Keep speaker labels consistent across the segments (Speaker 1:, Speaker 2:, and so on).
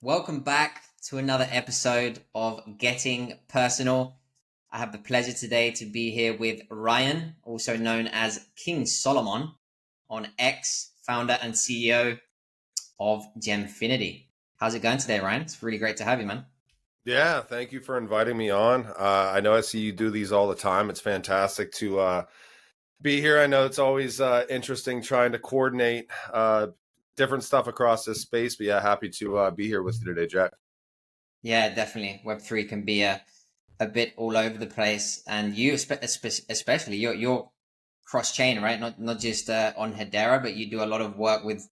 Speaker 1: Welcome back to another episode of Getting Personal. I have the pleasure today to be here with Ryan, also known as King Solomon on X, founder and CEO of Genfinity. How's it going today, Ryan? It's really great to have you, man.
Speaker 2: Yeah, thank you for inviting me on. I know I see you do these all the time. It's fantastic to be here. I know it's always interesting trying to coordinate different stuff across this space, but yeah, happy to be here with you today, Jack.
Speaker 1: Yeah, definitely. Web3 can be a bit all over the place, and you especially you're cross chain, right? Not just on Hedera, but you do a lot of work with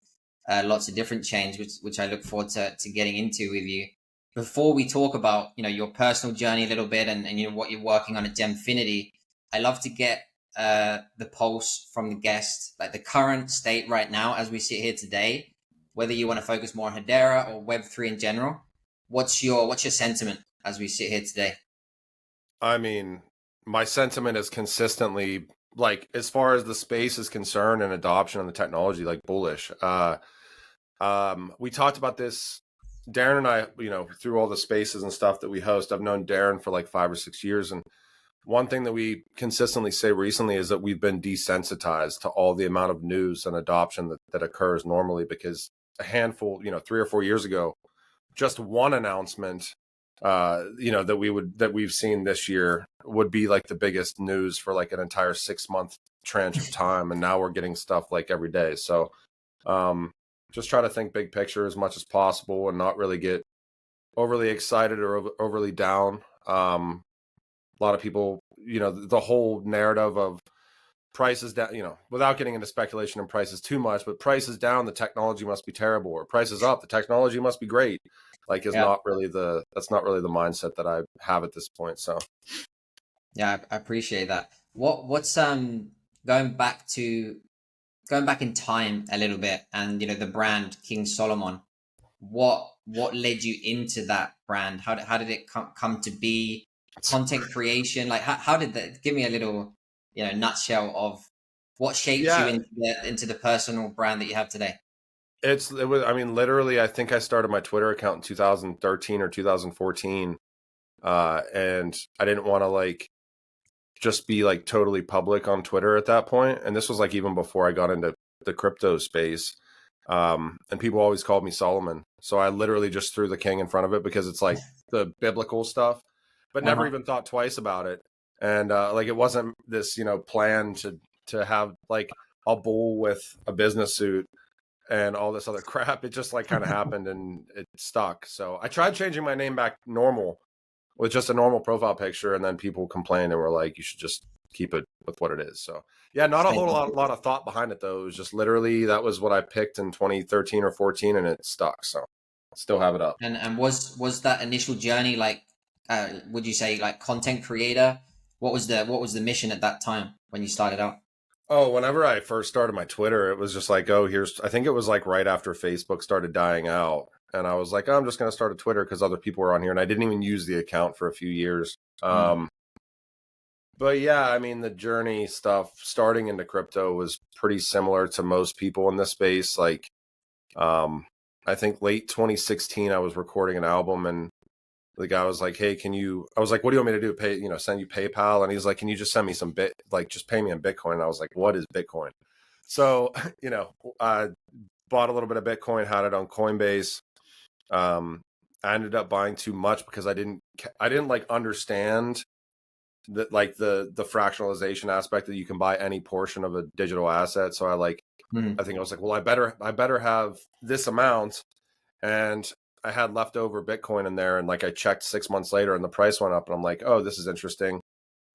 Speaker 1: lots of different chains, which I look forward to getting into with you. Before we talk about your personal journey a little bit and what you're working on at Gemfinity, I love to get the pulse from the guest, like the current state right now as we sit here today. Whether you want to focus more on Hedera or Web3 in general, what's your sentiment as we sit here today?
Speaker 2: I mean, my sentiment is consistently like, as far as the space is concerned and adoption of the technology, like bullish. We talked about this, Darren and I, through all the spaces and stuff that we host. I've known Darren for like 5 or 6 years, and one thing that we consistently say recently is that we've been desensitized to all the amount of news and adoption that occurs normally, because a handful, 3 or 4 years ago, just one announcement, that we've seen this year would be like the biggest news for like an entire 6 month tranche of time. And now we're getting stuff like every day. So, just try to think big picture as much as possible and not really get overly excited or overly down. A lot of people, the whole narrative of prices down, without getting into speculation and prices too much, but prices down, the technology must be terrible, or prices up, the technology must be great. Like,
Speaker 1: Yeah,
Speaker 2: that's not really the mindset that I have at this point. So
Speaker 1: yeah, I appreciate that. What's going back to going back in time a little bit, and the brand King Solomon. What led you into that brand? How did it come to be? Content creation, like how did that? Give me a little nutshell of what shaped you
Speaker 2: yeah,
Speaker 1: into the personal brand that you have today.
Speaker 2: it was, I mean, literally, I think I started my Twitter account in 2013 or 2014. And I didn't want to like just be like totally public on Twitter at that point. And this was like even before I got into the crypto space. And people always called me Solomon. So I literally just threw the king in front of it because it's like the biblical stuff, but never
Speaker 1: Uh-huh.
Speaker 2: even thought twice about it. And like, it wasn't this, plan to have like a bull with a business suit and all this other crap. It just like kind of happened and it stuck. So I tried changing my name back normal with just a normal profile picture, and then people complained and were like, you should just keep it with what it is. So yeah, not a
Speaker 1: Stay
Speaker 2: whole
Speaker 1: humble.
Speaker 2: lot of thought behind it though. It was just literally, that was what I picked in 2013 or 14, and it stuck. So I still have it up.
Speaker 1: And was that initial journey like would you say like content creator? What was the mission at that time when you started out?
Speaker 2: Oh, whenever I first started my Twitter, it was just like, oh, I think it was like right after Facebook started dying out. And I was like, oh, I'm just going to start a Twitter because other people were on here. And I didn't even use the account for a few years.
Speaker 1: Mm.
Speaker 2: But yeah, I mean, the journey stuff starting into crypto was pretty similar to most people in this space. Like, I think late 2016, I was recording an album, and the guy was like, hey, I was like, what do you want me to do? Send you PayPal? And he's like, can you just send me just pay me in Bitcoin? And I was like, what is Bitcoin? So, I bought a little bit of Bitcoin, had it on Coinbase. I ended up buying too much because I didn't like understand that, like the fractionalization aspect that you can buy any portion of a digital asset. So
Speaker 1: Mm.
Speaker 2: I think I was like, well, I better have this amount. And I had leftover Bitcoin in there, and like I checked 6 months later and the price went up, and I'm like, oh, this is interesting.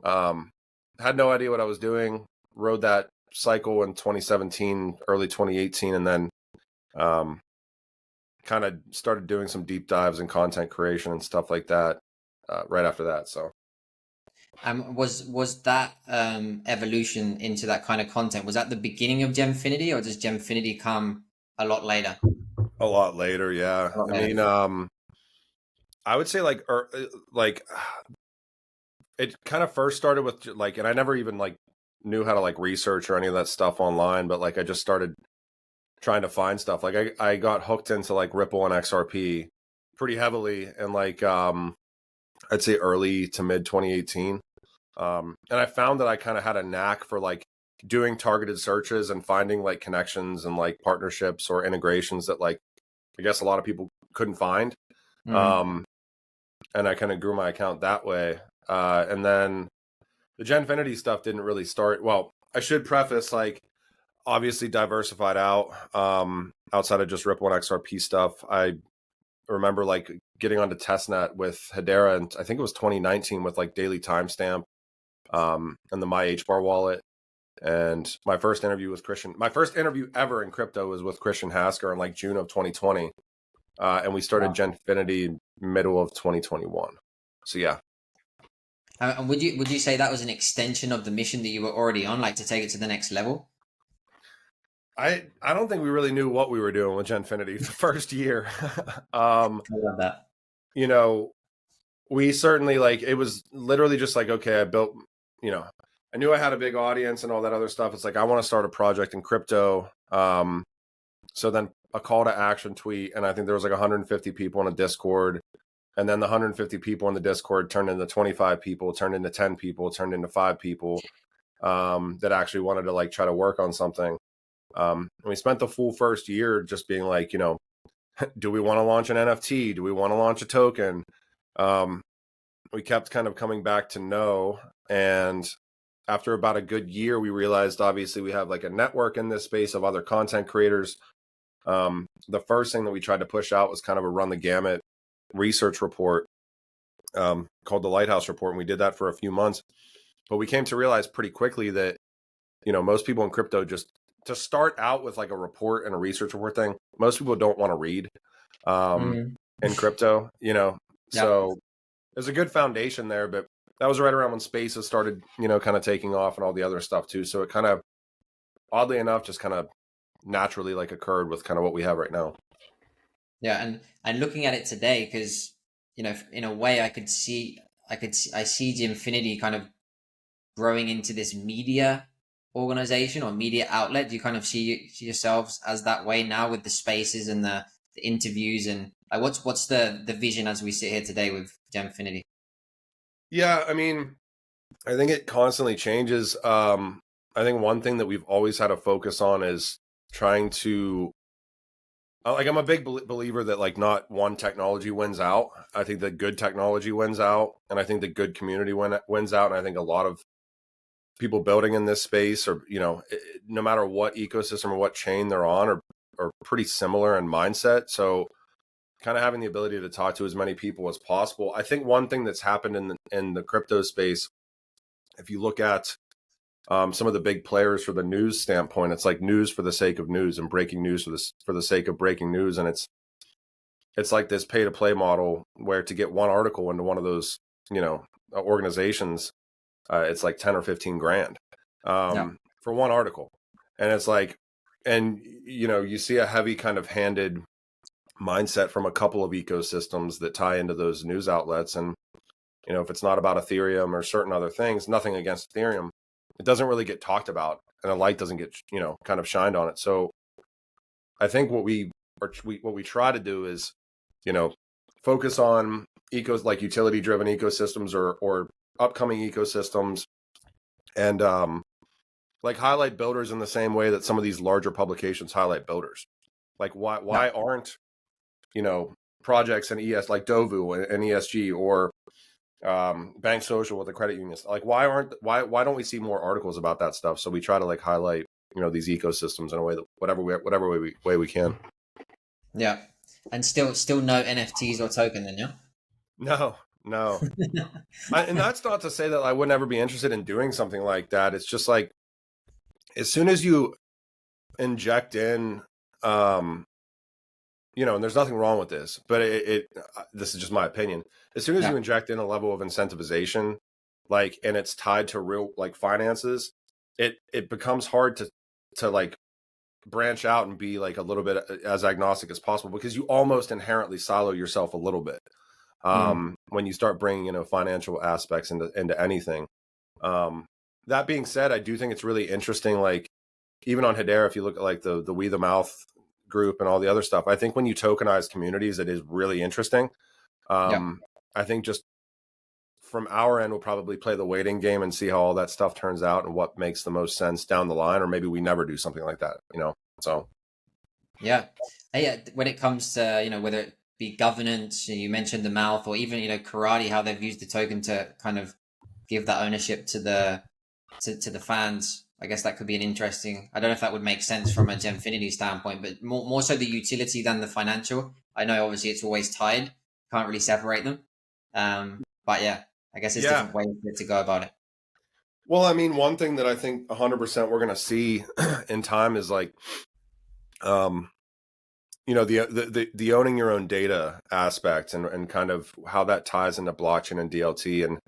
Speaker 2: Um, had no idea what I was doing. Rode that cycle in 2017, early 2018, and then kind of started doing some deep dives in content creation and stuff like that right after that. So
Speaker 1: Was that evolution into that kind of content, was that the beginning of Gemfinity, or does Gemfinity come a lot later?
Speaker 2: a lot later, yeah.
Speaker 1: A lot
Speaker 2: I
Speaker 1: later.
Speaker 2: mean, I would say like it kind of first started with like, and I never even like knew how to like research or any of that stuff online, but like I just started trying to find stuff. Like I got hooked into like Ripple and XRP, pretty heavily in like I'd say early to mid 2018. And I found that I kind of had a knack for like doing targeted searches and finding like connections and like partnerships or integrations that like I guess a lot of people couldn't find. And I kind of grew my account that way. And then the Genfinity stuff didn't really start. Well, I should preface like obviously diversified out outside of just Ripple and XRP stuff. I remember like getting onto testnet with Hedera, and I think it was 2019 with like daily timestamp and the MyHBAR wallet. And my first interview ever in crypto was with Christian Hasker in like June of 2020. And we started Genfinity middle of 2021. So yeah.
Speaker 1: And would you say that was an extension of the mission that you were already on, like to take it to the next level?
Speaker 2: I don't think we really knew what we were doing with Genfinity the first year.
Speaker 1: I love that.
Speaker 2: You know, we certainly like, it was literally just like, okay, I built, you know, I knew I had a big audience and all that other stuff. It's like, I want to start a project in crypto. So then a call to action tweet, and I think there was like 150 people in a Discord. And then the 150 people in the Discord turned into 25 people, turned into 10 people, turned into 5 people that actually wanted to like try to work on something. And we spent the full first year just being like, you know, do we want to launch an NFT? Do we want to launch a token? We kept kind of coming back to no. And after about a good year, we realized obviously we have like a network in this space of other content creators. The first thing that we tried to push out was kind of a run the gamut research report called the Lighthouse Report. And we did that for a few months. But we came to realize pretty quickly that, you know, most people in crypto just to start out with like a report and a research report thing, most people don't want to read in crypto, you know. Yeah. So there's a good foundation there, but that was right around when spaces started, you know, kind of taking off and all the other stuff too. So it kind of, oddly enough, just kind of naturally like occurred with kind of what we have right now.
Speaker 1: Yeah, and looking at it today, because you know, in a way, I see Genfinity kind of growing into this media organization or media outlet. Do you kind of see yourselves as that way now with the spaces and the interviews, and like what's the vision as we sit here today with Genfinity?
Speaker 2: Yeah, I mean, I think it constantly changes. I think one thing that we've always had a focus on is trying to, like, I'm a big believer that like not one technology wins out. I think that good technology wins out, and I think the good community wins out. And I think a lot of people building in this space, or you know, no matter what ecosystem or what chain they're on, are pretty similar in mindset. So kind of having the ability to talk to as many people as possible. I think one thing that's happened in the crypto space, if you look at some of the big players for the news standpoint, it's like news for the sake of news and breaking news for the sake of breaking news. And it's like this pay to play model where to get one article into one of those, you know, organizations, it's like 10 or 15 grand for one article. And it's like, and you know, you see a heavy kind of handed mindset from a couple of ecosystems that tie into those news outlets. And, you know, if it's not about Ethereum or certain other things, nothing against Ethereum, it doesn't really get talked about, and a light doesn't get, you know, kind of shined on it. So I think what we try to do is, you know, focus on like utility driven ecosystems or upcoming ecosystems, and like highlight builders in the same way that some of these larger publications highlight builders. Like why aren't, you know, projects in like Dovu and ESG or Bank Social with the credit unions, like why don't we see more articles about that stuff? So we try to like highlight, you know, these ecosystems in a way that whatever way we can.
Speaker 1: Yeah, and still no NFTs or token then, yeah?
Speaker 2: No. And that's not to say that I would never be interested in doing something like that. It's just like, as soon as you inject in, you know, and there's nothing wrong with this, but this is just my opinion. As soon as you inject in a level of incentivization, like, and it's tied to real like finances, it becomes hard to like branch out and be like a little bit as agnostic as possible, because you almost inherently silo yourself a little bit when you start bringing, you know, financial aspects into anything. That being said, I do think it's really interesting, like even on Hedera, if you look at like the We the Mouth group and all the other stuff. I think when you tokenize communities, it is really interesting.
Speaker 1: Yeah.
Speaker 2: I think just from our end, we'll probably play the waiting game and see how all that stuff turns out and what makes the most sense down the line, or maybe we never do something like that, so.
Speaker 1: Yeah. When it comes to, whether it be governance, you mentioned the mouth, or even, karate, how they've used the token to kind of give that ownership to the fans. I guess that could be an interesting. I don't know if that would make sense from a Genfinity standpoint, but more so the utility than the financial. I know obviously it's always tied, can't really separate them. But yeah, I guess there's different ways to go about it.
Speaker 2: Well, I mean, one thing that I think 100% we're going to see in time is like, the owning your own data aspect and kind of how that ties into blockchain and DLT, and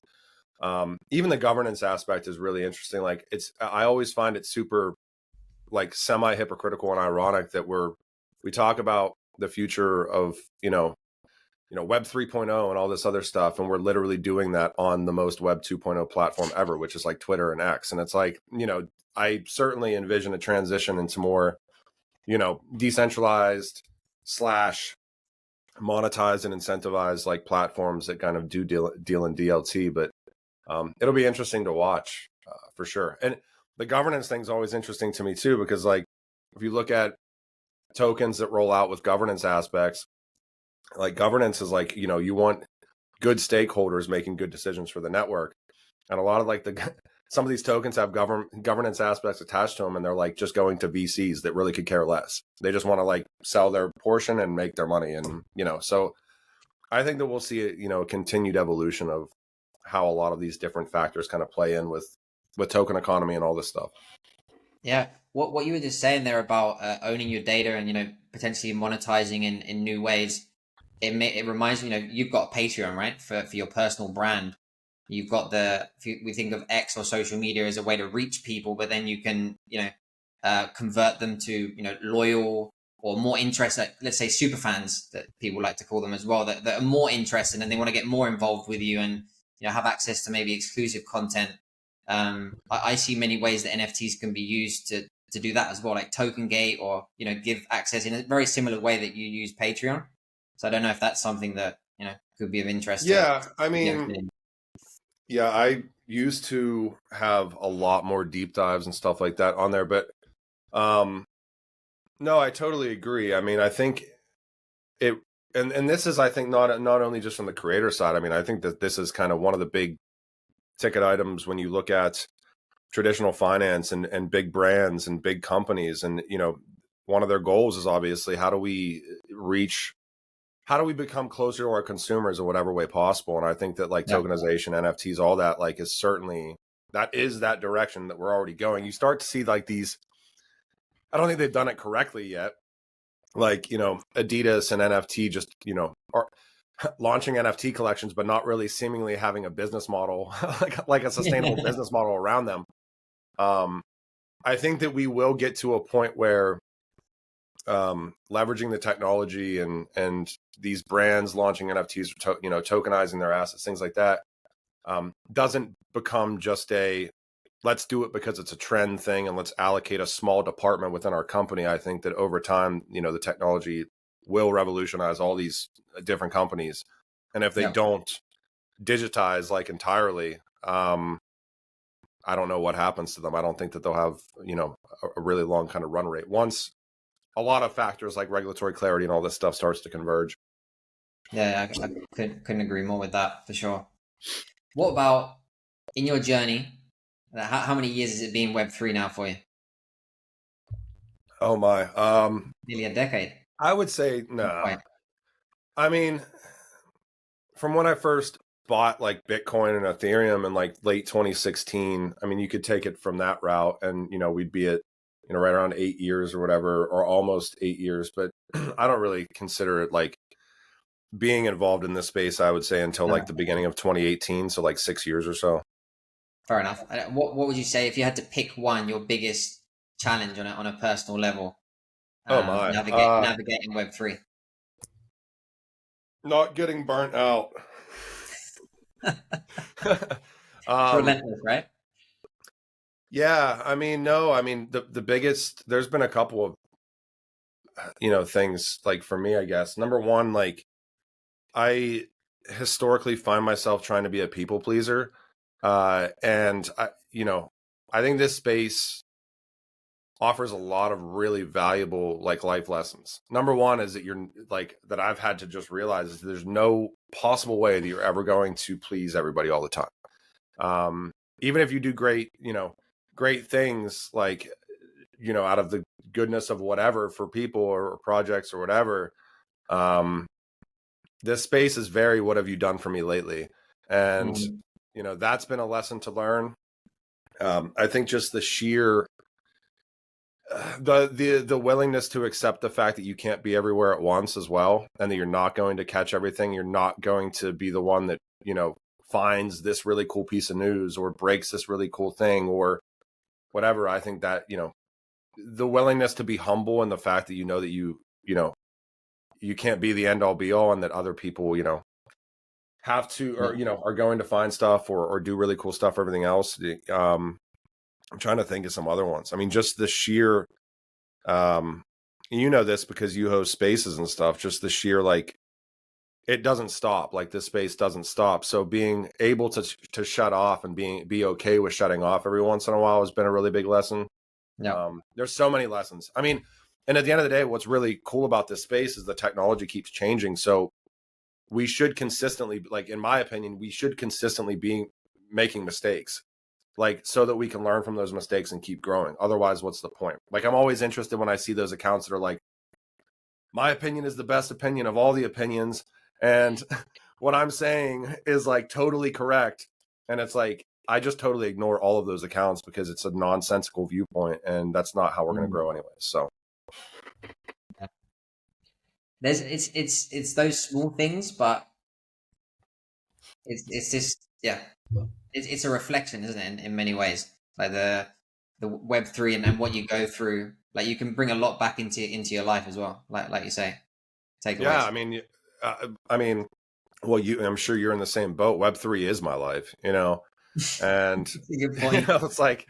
Speaker 2: even the governance aspect is really interesting. Like I always find it super like semi-hypocritical and ironic that we talk about the future of, Web 3.0 and all this other stuff, and we're literally doing that on the most Web 2.0 platform ever, which is like Twitter and X. And it's like, I certainly envision a transition into more, decentralized / monetized and incentivized like platforms that kind of do deal in DLT. But it'll be interesting to watch for sure. And the governance thing is always interesting to me too, because like if you look at tokens that roll out with governance aspects, like governance is like, you want good stakeholders making good decisions for the network. And a lot of like some of these tokens have governance aspects attached to them, and they're like just going to VCs that really could care less. They just want to like sell their portion and make their money. And, so I think that we'll see a continued evolution of how a lot of these different factors kind of play in with token economy and all this stuff.
Speaker 1: Yeah. What you were just saying there about owning your data and, potentially monetizing in new ways. It reminds me, you've got a Patreon, right? For your personal brand. You've got we think of X or social media as a way to reach people, but then you can, convert them to, loyal or more interested, let's say super fans that people like to call them as well, that are more interested and they want to get more involved with you and, have access to maybe exclusive content. I see many ways that NFTs can be used to do that as well, like Token Gate or, give access in a very similar way that you use Patreon. So I don't know if that's something that, could be of interest.
Speaker 2: Yeah. I mean, yeah, I used to have a lot more deep dives and stuff like that on there, but no, I totally agree. I mean, I think and this is, I think, not only just from the creator side. I mean, I think that this is kind of one of the big ticket items when you look at traditional finance and big brands and big companies. And, one of their goals is obviously how do we become closer to our consumers in whatever way possible. And I think that like tokenization, NFTs, all that like is certainly that direction that we're already going. You start to see like these, I don't think they've done it correctly yet. Like, Adidas and NFT just, are launching NFT collections, but not really seemingly having a business model, like a sustainable business model around them. I think that we will get to a point where leveraging the technology and these brands launching NFTs, tokenizing their assets, things like that, doesn't become just let's do it because it's a trend thing and let's allocate a small department within our company. I think that over time, the technology will revolutionize all these different companies. And if they don't digitize like entirely, I don't know what happens to them. I don't think that they'll have, a really long kind of run rate once a lot of factors like regulatory clarity and all this stuff starts to converge.
Speaker 1: Yeah, I couldn't agree more with that for sure. What about in your journey? How many years has it been Web3 now for you?
Speaker 2: Oh my,
Speaker 1: Nearly a decade.
Speaker 2: I would say no. I mean, from when I first bought like Bitcoin and Ethereum in like late 2016, I mean, you could take it from that route and, we'd be at, right around 8 years or whatever, or almost 8 years. But I don't really consider it like being involved in this space, I would say, until like the beginning of 2018. So like 6 years or so.
Speaker 1: Fair enough. What would you say if you had to pick one, your biggest challenge on a personal level?
Speaker 2: Oh my.
Speaker 1: Navigating Web3.
Speaker 2: Not getting burnt out.
Speaker 1: Relentless, right?
Speaker 2: Yeah, I mean, no, I mean the biggest. There's been a couple of things like for me, I guess. Number one, like I historically find myself trying to be a people pleaser. And I think this space offers a lot of really valuable like life lessons. Number one is that you're like that I've had to just realize is there's no possible way that you're ever going to please everybody all the time. Even if you do great things like, out of the goodness of whatever for people or projects or whatever, this space is very, what have you done for me lately? And, that's been a lesson to learn. I think just the sheer, the willingness to accept the fact that you can't be everywhere at once as well, and that you're not going to catch everything. You're not going to be the one that, finds this really cool piece of news or breaks this really cool thing or whatever. I think that, the willingness to be humble and the fact that that you can't be the end all be all, and that other people, have to, or, are going to find stuff or do really cool stuff, everything else. I'm trying to think of some other ones. I mean, just the sheer, this because you host spaces and stuff, just the sheer, like, it doesn't stop. Like, this space doesn't stop. So being able to shut off and be okay with shutting off every once in a while has been a really big lesson.
Speaker 1: Yeah.
Speaker 2: There's so many lessons. I mean, and at the end of the day, what's really cool about this space is the technology keeps changing. So we should consistently, like, in my opinion, we should consistently be making mistakes, like, so that we can learn from those mistakes and keep growing. Otherwise, what's the point? Like, I'm always interested when I see those accounts that are like, my opinion is the best opinion of all the opinions, and what I'm saying is like totally correct. And it's like, I just totally ignore all of those accounts because it's a nonsensical viewpoint, and that's not how we're going to grow anyway. So
Speaker 1: it's those small things, but it's just, yeah, it's a reflection, isn't it, in many ways, like the Web3 and what you go through. Like, you can bring a lot back into your life as well, like you say, takeaways.
Speaker 2: Yeah, I mean, well, I'm sure you're in the same boat. Web3 is my life, and
Speaker 1: That's a good point.
Speaker 2: it's like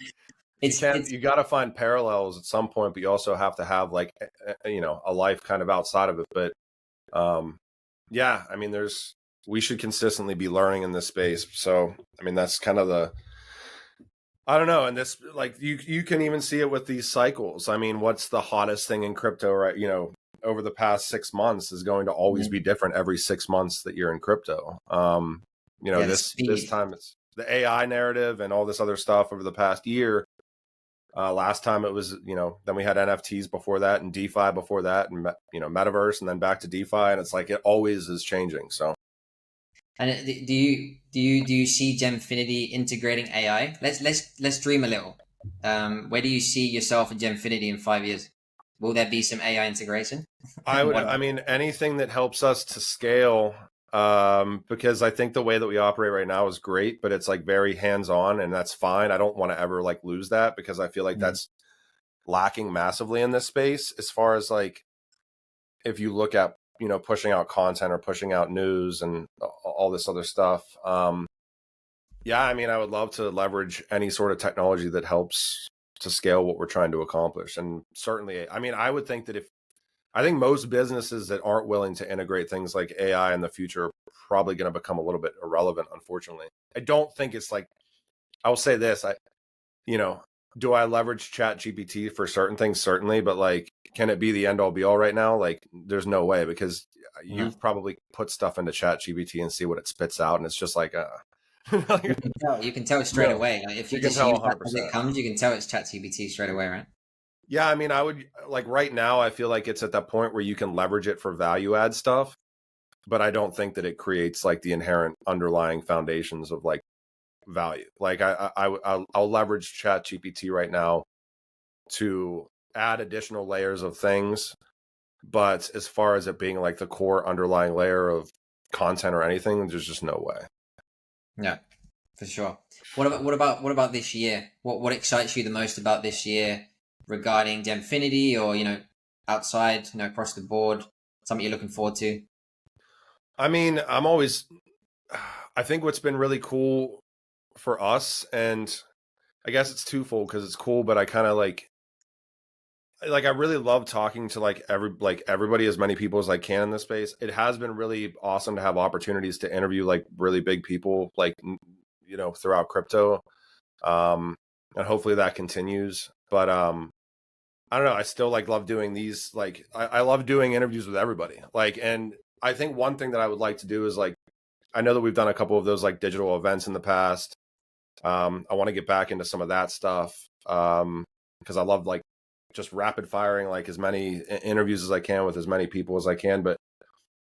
Speaker 2: you got to find parallels at some point, but you also have to have like a life kind of outside of it. But yeah, I mean, we should consistently be learning in this space. So I mean, that's kind of I don't know. And this, like, you can even see it with these cycles. I mean, what's the hottest thing in crypto, right? Over the past 6 months is going to always be different every 6 months that you're in crypto. This time it's the AI narrative and all this other stuff over the past year. Last time it was, then we had NFTs before that, and DeFi before that, and metaverse, and then back to DeFi, and it's like it always is changing. So,
Speaker 1: and do you see Genfinity integrating AI? Let's dream a little. Where do you see yourself in Genfinity in 5 years? Will there be some AI integration?
Speaker 2: I mean, anything that helps us to scale, because I think the way that we operate right now is great, but it's like very hands-on, and that's fine. I don't want to ever like lose that, because I feel like that's lacking massively in this space, as far as like, if you look at, pushing out content or pushing out news and all this other stuff. Yeah, I mean, I would love to leverage any sort of technology that helps to scale what we're trying to accomplish. And certainly, I mean, I would think that I think most businesses that aren't willing to integrate things like AI in the future are probably going to become a little bit irrelevant, unfortunately. I don't think it's like, I will say this, do I leverage Chat GPT for certain things? Certainly, but like, can it be the end all be all right now? Like, there's no way, because you've probably put stuff into Chat GPT and see what it spits out, and it's just like,
Speaker 1: you can tell straight away. Like, if you just use that as it comes, you can tell it's ChatGPT straight away, right?
Speaker 2: Yeah, I mean, I would, like, right now, I feel like it's at that point where you can leverage it for value add stuff, but I don't think that it creates like the inherent underlying foundations of like value. Like, I'll leverage Chat GPT right now to add additional layers of things, but as far as it being like the core underlying layer of content or anything, there's just no way.
Speaker 1: Yeah, for sure. What about this year? What excites you the most about this year regarding Genfinity, or outside, across the board? Something you're looking forward to?
Speaker 2: I mean, I think what's been really cool for us, and I guess it's twofold, because it's cool, but I kind of like, like I really love talking to like everybody, as many people as I can in this space. It has been really awesome to have opportunities to interview like really big people, like throughout crypto. And hopefully that continues. But I don't know, I still like love doing these, like I love doing interviews with everybody. Like, and I think one thing that I would like to do is like, I know that we've done a couple of those like digital events in the past. I want to get back into some of that stuff. Because I love like just rapid firing like as many interviews as I can with as many people as I can. But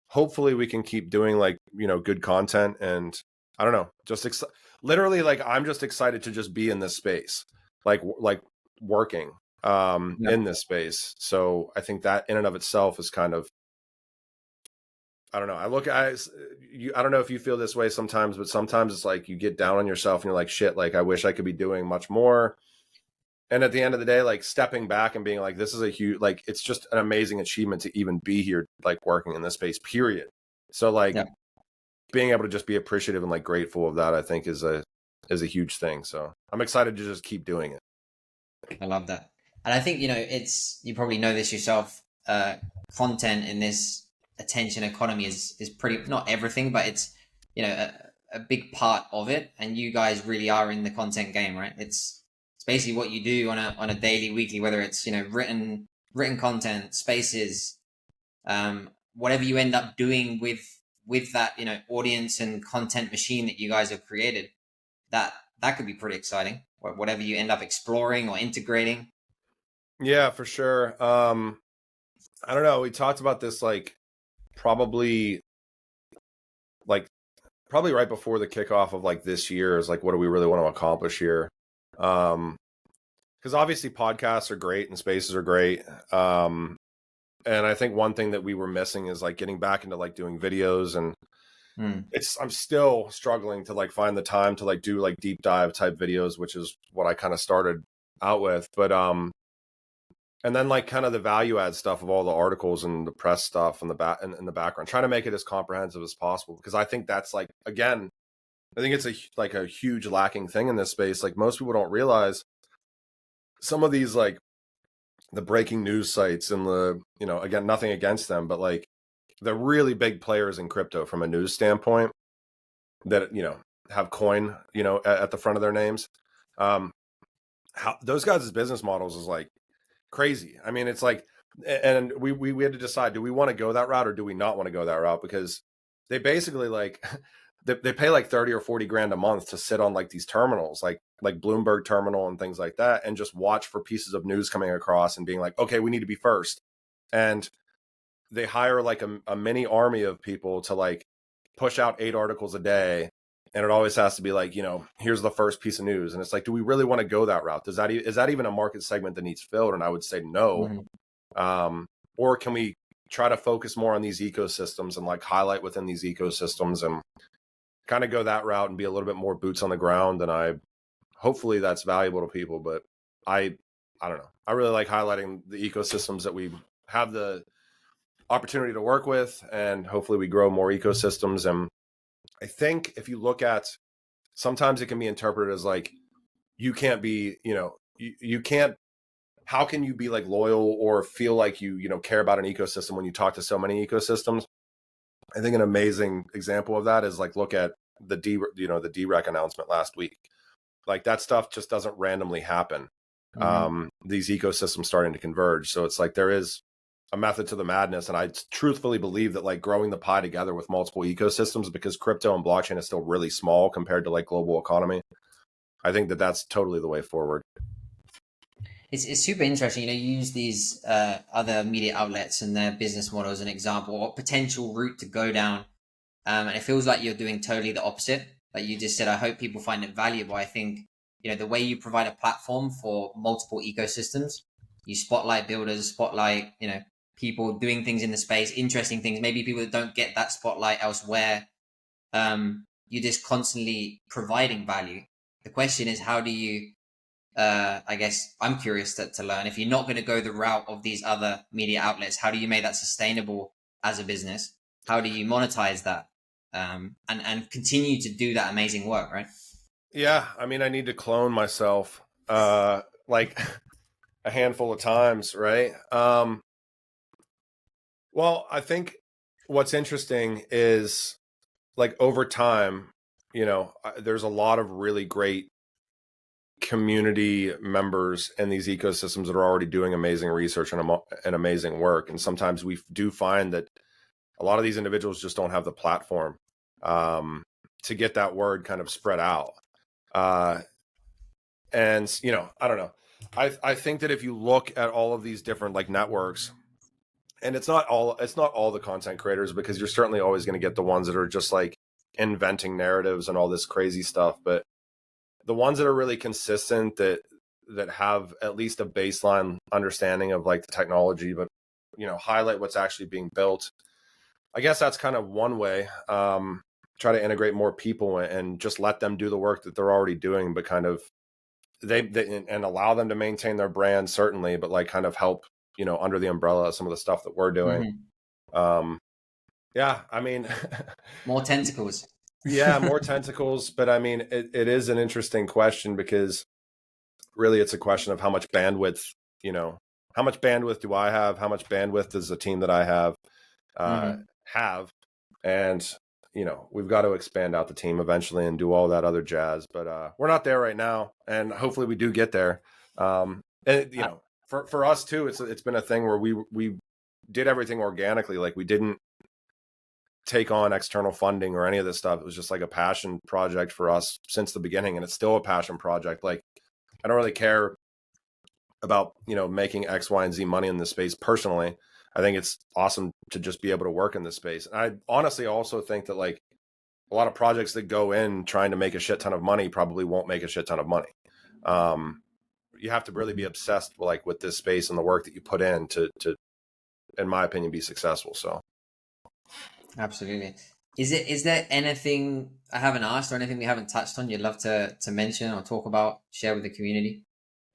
Speaker 2: hopefully we can keep doing like, good content. And I don't know, just literally like I'm just excited to just be in this space, like working in this space. So I think that in and of itself is kind of, I don't know. I don't know if you feel this way sometimes, but sometimes it's like you get down on yourself and you're like, shit, like I wish I could be doing much more. And at the end of the day, like stepping back and being like, this is a huge, like, it's just an amazing achievement to even be here, like working in this space, period. So like being able to just be appreciative and like grateful of that, I think is a huge thing. So I'm excited to just keep doing it.
Speaker 1: I love that. And I think, you probably know this yourself, content in this attention economy is pretty, not everything, but it's, a big part of it. And you guys really are in the content game, right? It's basically what you do on a daily, weekly, whether it's, written content, spaces, whatever you end up doing with that, audience and content machine that you guys have created, that could be pretty exciting. Whatever you end up exploring or integrating.
Speaker 2: Yeah, for sure. I don't know. We talked about this like probably right before the kickoff of like this year is like, what do we really want to accomplish here? Because obviously podcasts are great and spaces are great. And I think one thing that we were missing is like getting back into like doing videos, and I'm still struggling to like find the time to like do like deep dive type videos, which is what I kind of started out with. But and then like kind of the value add stuff of all the articles and the press stuff and in the background, trying to make it as comprehensive as possible, because I think that's like, again, I think it's a huge lacking thing in this space. Like most people don't realize some of these like the breaking news sites and the, again, nothing against them, but like the really big players in crypto from a news standpoint that, have coin, at the front of their names. How those guys' business models is like crazy. I mean, it's like, and we had to decide, do we want to go that route or do we not want to go that route? Because they basically like, they pay like 30 or 40 grand a month to sit on like these terminals, like Bloomberg terminal and things like that, and just watch for pieces of news coming across and being like, okay, we need to be first. And they hire like a mini army of people to like push out 8 articles a day. And it always has to be like, here's the first piece of news. And it's like, do we really want to go that route? Is that even a market segment that needs filled? And I would say no. Or can we try to focus more on these ecosystems and like highlight within these ecosystems and kind of go that route and be a little bit more boots on the ground? And hopefully that's valuable to people, but I don't know. I really like highlighting the ecosystems that we have the opportunity to work with, and hopefully we grow more ecosystems. And I think if you look at, sometimes it can be interpreted as like, you can't be, you can't, how can you be like loyal or feel like you care about an ecosystem when you talk to so many ecosystems? I think an amazing example of that is like, look at the DREC announcement last week. Like that stuff just doesn't randomly happen. These ecosystems starting to converge. So it's like, there is a method to the madness. And I truthfully believe that like growing the pie together with multiple ecosystems, because crypto and blockchain is still really small compared to like global economy, I think that that's totally the way forward.
Speaker 1: It's super interesting. You use these other media outlets and their business model as an example or potential route to go down. And it feels like you're doing totally the opposite. Like you just said, I hope people find it valuable. I think, the way you provide a platform for multiple ecosystems, you spotlight builders, spotlight, people doing things in the space, interesting things, maybe people that don't get that spotlight elsewhere. You're just constantly providing value. The question is, how do you, I guess I'm curious to learn, if you're not going to go the route of these other media outlets, how do you make that sustainable as a business? How do you monetize that? And continue to do that amazing work, right?
Speaker 2: Yeah. I mean, I need to clone myself. Like a handful of times, right? Well, I think what's interesting is like over time, there's a lot of really great community members in these ecosystems that are already doing amazing research and amazing work. And sometimes we do find that a lot of these individuals just don't have the platform to get that word kind of spread out. And I don't know. I think that if you look at all of these different like networks, and it's not all the content creators, because you're certainly always going to get the ones that are just like inventing narratives and all this crazy stuff, but the ones that are really consistent, that have at least a baseline understanding of like the technology, but highlight what's actually being built. I guess that's kind of one way. Try to integrate more people and just let them do the work that they're already doing, but kind of they and allow them to maintain their brand, certainly, but like kind of help under the umbrella of some of the stuff that we're doing. Yeah, I mean,
Speaker 1: more tentacles.
Speaker 2: Yeah, more tentacles. But I mean, it is an interesting question, because really it's a question of how much bandwidth, how much bandwidth do I have? How much bandwidth does the team that I have have? And, we've got to expand out the team eventually and do all that other jazz. But we're not there right now. And hopefully we do get there. And, for us too, it's been a thing where we did everything organically. Like, we didn't take on external funding or any of this stuff. It was just like a passion project for us since the beginning, and it's still a passion project. Like, I don't really care about making X, Y, and Z money in this space personally. I think it's awesome to just be able to work in this space. And I honestly also think that like a lot of projects that go in trying to make a shit ton of money probably won't make a shit ton of money. You have to really be obsessed with this space and the work that you put in to in my opinion, be successful. So
Speaker 1: absolutely. Is there anything I haven't asked or anything we haven't touched on you'd love to mention or talk about, share with the community?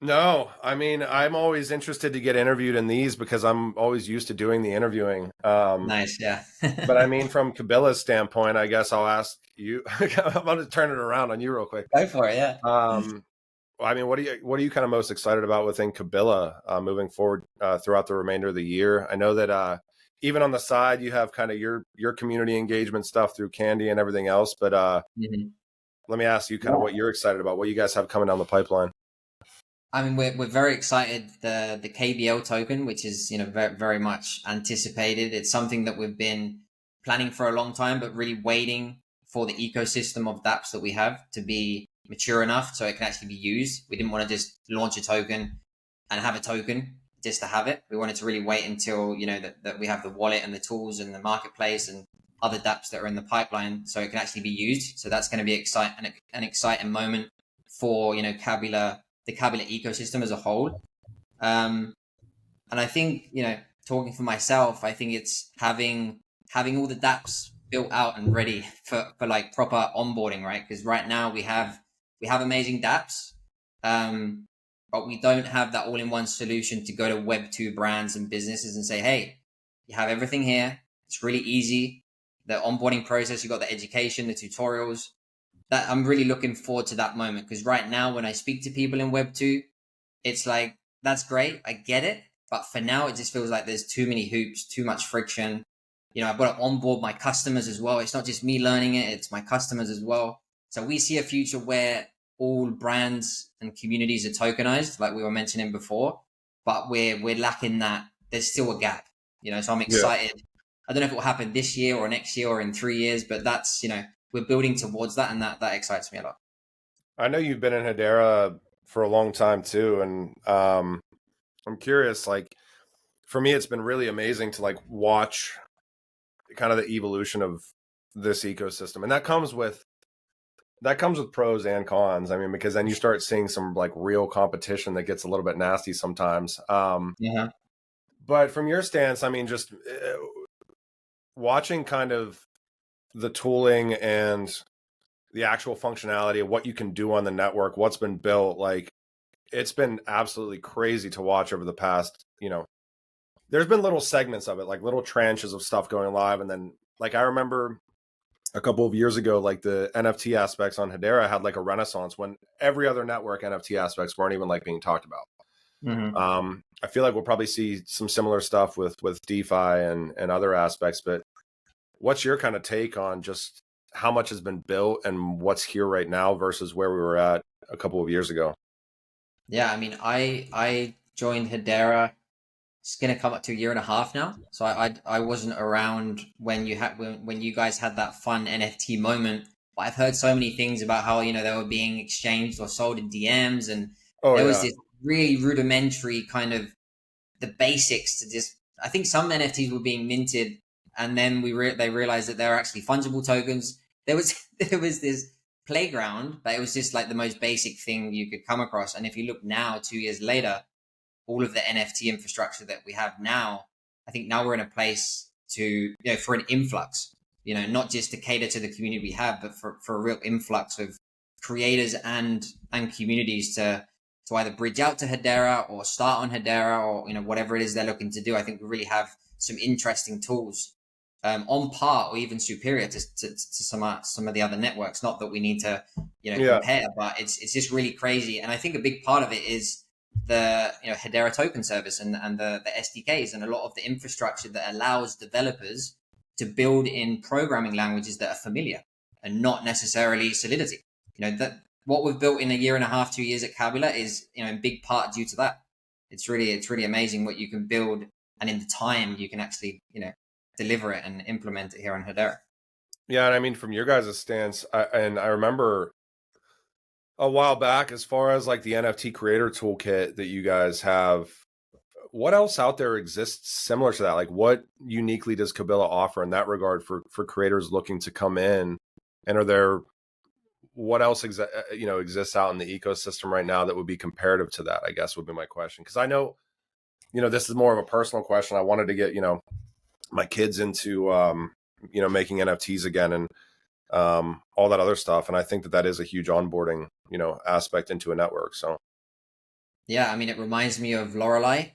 Speaker 2: No, I mean, I'm always interested to get interviewed in these because I'm always used to doing the interviewing.
Speaker 1: Nice, yeah.
Speaker 2: But I mean, from Kabila's standpoint, I guess I'll ask you. I'm going to turn it around on you real quick.
Speaker 1: Go for it, yeah.
Speaker 2: I mean, what are you kind of most excited about within Kabila moving forward throughout the remainder of the year? I know that even on the side, you have kind of your community engagement stuff through Candy and everything else. But let me ask you kind of what you're excited about, what you guys have coming down the pipeline.
Speaker 1: I mean, we're very excited. The KBL token, which is very, very much anticipated. It's something that we've been planning for a long time, but really waiting for the ecosystem of dApps that we have to be mature enough so it can actually be used. We didn't want to just launch a token and have a token just to have it. We wanted to really wait until that we have the wallet and the tools and the marketplace and other dApps that are in the pipeline so it can actually be used. So that's going to be an exciting moment for Kabila. The Kabila ecosystem as a whole. And I think, talking for myself, I think it's having all the dApps built out and ready for like proper onboarding, right? Because right now we have amazing dApps, but we don't have that all-in-one solution to go to Web2 brands and businesses and say, hey, you have everything here. It's really easy. The onboarding process, you got the education, the tutorials. That I'm really looking forward to that moment, because right now when I speak to people in Web2, it's like, that's great, I get it, but for now it just feels like there's too many hoops, too much friction. I've got to onboard my customers as well. It's not just me learning it, it's my customers as well. So we see a future where all brands and communities are tokenized, like we were mentioning before, but we're lacking that. There's still a gap, so I'm excited. Yeah. I don't know if it will happen this year or next year or in 3 years, but that's, we're building towards that, and that excites me a lot.
Speaker 2: I know you've been in Hedera for a long time too, and I'm curious, like, for me, it's been really amazing to like watch kind of the evolution of this ecosystem, and that comes with pros and cons. I mean, because then you start seeing some like real competition that gets a little bit nasty sometimes.
Speaker 1: Yeah.
Speaker 2: But from your stance, I mean, just watching kind of the tooling and the actual functionality of what you can do on the network, what's been built, like, it's been absolutely crazy to watch over the past, there's been little segments of it, like little tranches of stuff going live. And then, like, I remember a couple of years ago, like the NFT aspects on Hedera had like a renaissance when every other network NFT aspects weren't even like being talked about.
Speaker 1: Hmm.
Speaker 2: I feel like we'll probably see some similar stuff with DeFi and other aspects. But what's your kind of take on just how much has been built and what's here right now versus where we were at a couple of years ago?
Speaker 1: Yeah, I mean, I joined Hedera. It's gonna come up to a year and a half now. So I wasn't around when when you guys had that fun NFT moment. But I've heard so many things about how, they were being exchanged or sold in DMs, and
Speaker 2: Oh
Speaker 1: there was
Speaker 2: yeah.
Speaker 1: this really rudimentary kind of the basics to just. I think some NFTs were being minted, and then they realized that they were actually fungible tokens. There was there was this playground, but it was just like the most basic thing you could come across. And if you look now, 2 years later, all of the NFT infrastructure that we have now, I think now we're in a place to, for an influx, not just to cater to the community we have, but for a real influx of creators and communities to either bridge out to Hedera or start on Hedera, or, whatever it is they're looking to do. I think we really have some interesting tools on par or even superior to some of the other networks. Not that we need to,
Speaker 2: Yeah.
Speaker 1: compare, but it's just really crazy. And I think a big part of it is the Hedera token service and the SDKs and a lot of the infrastructure that allows developers to build in programming languages that are familiar and not necessarily Solidity. That what we've built in a year and a half, 2 years at Kabila is, in big part due to that. It's really amazing what you can build, and in the time you can actually, deliver it and implement it here on Hedera.
Speaker 2: Yeah, and I mean, from your guys' stance, I remember a while back, as far as like the NFT creator toolkit that you guys have, what else out there exists similar to that? Like, what uniquely does Kabila offer in that regard for creators looking to come in? And are there what else exists out in the ecosystem right now that would be comparative to that? I guess would be my question, because I know this is more of a personal question. I wanted to get my kids into making NFTs again and all that other stuff, and I think that is a huge onboarding aspect into a network. So
Speaker 1: Yeah, I mean, it reminds me of Lorelei,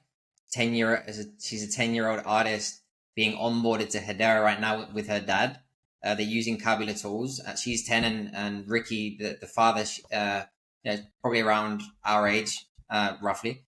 Speaker 1: she's a 10-year-old artist being onboarded to Hedera right now with her dad. They're using Kabila tools. She's 10, and Ricky, the father, probably around our age, roughly.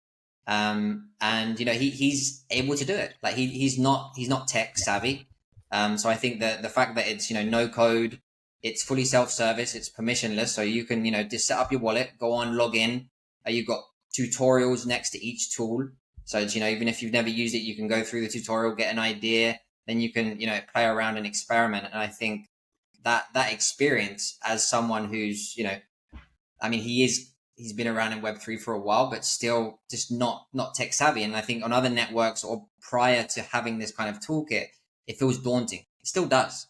Speaker 1: And he's able to do it. Like he's not tech savvy. So I think that the fact that it's no code, it's fully self-service, it's permissionless, so you can just set up your wallet, go on, log in. You've got tutorials next to each tool, so it's, even if you've never used it, you can go through the tutorial, get an idea, then you can play around and experiment. And I think that experience, as someone who's I mean, he's been around in Web3 for a while, but still just not tech savvy. And I think on other networks or prior to having this kind of toolkit, it feels daunting. It still does,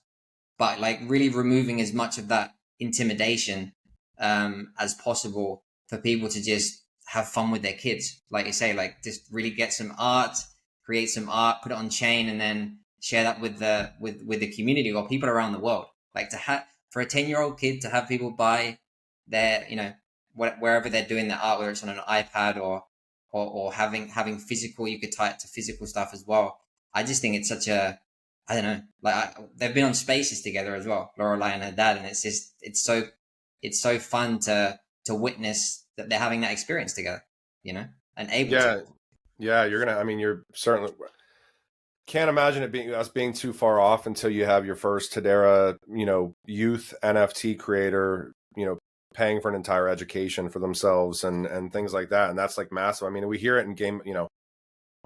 Speaker 1: but like really removing as much of that intimidation as possible for people to just have fun with their kids. Like you say, like just really get some art, create some art, put it on chain, and then share that with the community or people around the world. Like to have for a 10-year-old kid to have people buy their wherever they're doing their art, whether it's on an iPad or having physical, you could tie it to physical stuff as well. I just think it's such a, I don't know, like they've been on spaces together as well, Lorelai and her dad, and it's so fun to witness that they're having that experience together, and able to.
Speaker 2: Yeah, you're certainly can't imagine it being too far off until you have your first Hedera, youth NFT creator, paying for an entire education for themselves and things like that. And that's like massive. I mean, we hear it in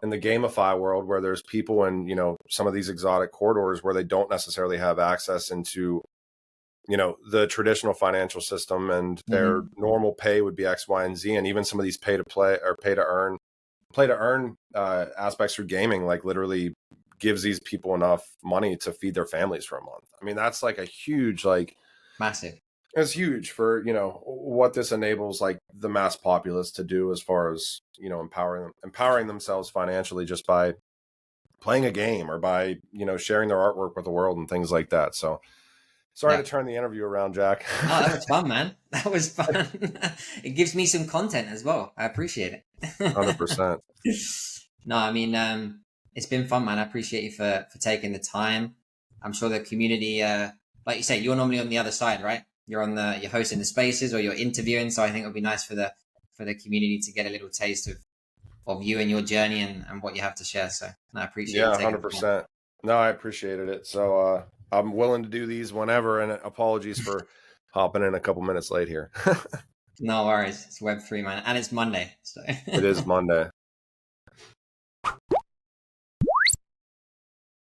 Speaker 2: the GameFi world, where there's people in, some of these exotic corridors where they don't necessarily have access into, the traditional financial system, and their normal pay would be X, Y, and Z. And even some of these pay to play or pay to earn aspects for gaming, like literally gives these people enough money to feed their families for a month. I mean, that's like a huge,
Speaker 1: Massive.
Speaker 2: it's huge for, what this enables like the mass populace to do, as far as, empowering themselves financially just by playing a game or by, sharing their artwork with the world and things like that. So sorry to turn the interview around, Jack.
Speaker 1: Oh, that was fun, man. That was fun. It gives me some content as well. I appreciate it.
Speaker 2: 100%.
Speaker 1: No, I mean, it's been fun, man. I appreciate you for taking the time. I'm sure the community, like you say, you're normally on the other side, right? You're hosting the spaces or you're interviewing. So I think it'll be nice for the community to get a little taste of of you and your journey and what you have to share. So I appreciate you
Speaker 2: Yeah,
Speaker 1: taking the time.
Speaker 2: 100%. No, I appreciated it. So I'm willing to do these whenever, and apologies for hopping in a couple minutes late here.
Speaker 1: No worries. It's Web3, man. And it's Monday. So
Speaker 2: It is Monday.